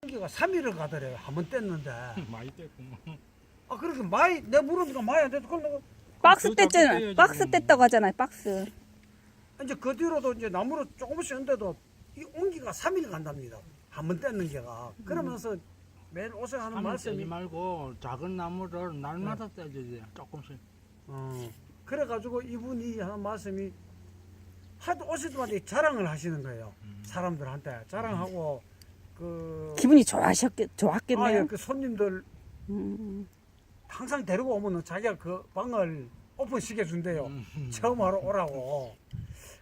공기가 3일을 가더래요. 한 번 뗐는데. 많이 뗐구만. 아, 그렇게 많이, 내 물으니까 많이 안 돼도, 그럼 박스 그거 잡고 뗐잖아. 떼야지, 박스 그럼. 뗐다고 하잖아요. 박스. 이제 그 뒤로도 이제 나무로 조금씩 한데도 이 온기가 3일 간답니다. 한 번 뗐는 게가. 그러면서 매일 오생하는 하늘 떼지 말씀이, 말고 작은 나무를 날마다 떼줘야 조금씩. 그래가지고 이분이 하는 말씀이 하도 오실 때마다 이 자랑을 하시는 거예요. 사람들한테. 자랑하고, 기분이 아, 좋았겠네요. 예, 그 손님들 음. 항상 데리고 오면은 자기가 그 방을 오픈시켜 준대요. 처음 하러 오라고.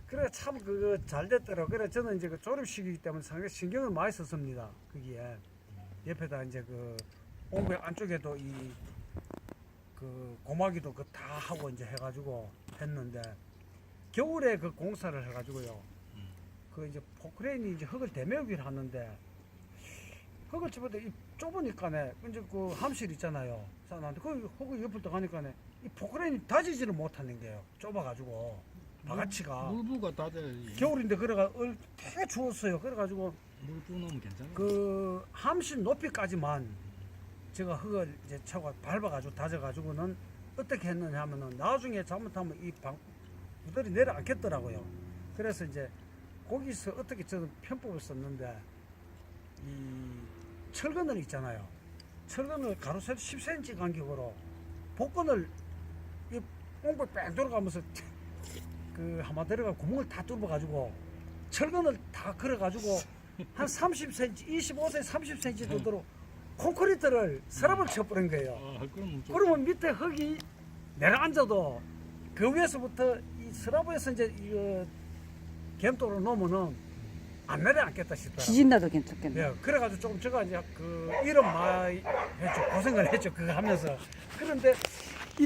그래 참 그거 잘 됐더라고. 그래 저는 이제 그 졸업식이기 때문에 상당히 신경을 많이 썼습니다. 거기에 옆에다 이제 그 옹벽 안쪽에도 이 그 고마기도 그 다 하고 이제 해가지고 했는데 겨울에 그 공사를 해가지고요. 그 이제 포크레인이 이제 흙을 대매우기를 하는데 흙을 집어도 이 좁으니까네 이제 그 함실 있잖아요. 사는데 그 흙을 옆을 또 가니까네 이 포크레인이 다지지를 못하는 게요. 좁아가지고 바가치가 물부가 닫아야지. 겨울인데 그래가 되게 추웠어요. 그래가지고 물 부으면 괜찮아. 그 함실 높이까지만 제가 흙을 이제 차고 밟아가지고 다져가지고는 어떻게 했느냐 하면은 나중에 잘못하면 이 방 구들이 내려앉겠더라고요. 그래서 이제 거기서 어떻게 저는 편법을 썼는데 이 철근을 있잖아요. 철근을 가로세로 10cm 간격으로 복근을 이 옹벽 뺑 돌아가면서 그 하마대로가 구멍을 다 뚫어가지고 철근을 다 걸어가지고 한 30cm, 25cm, 30cm 정도로 콘크리트를 서랍을 쳐버린 거예요. 그럼 그러면 밑에 흙이 내가 앉아도 그 위에서부터 이 서랍에서 이제 이거 겜도로 놓으면은 안 내려앉겠다 싶더라고요. 지진나도 괜찮겠네. 예, 그래가지고 조금 제가 이제 그 이런 많이 했죠. 고생을 했죠. 그거 하면서. 그런데 이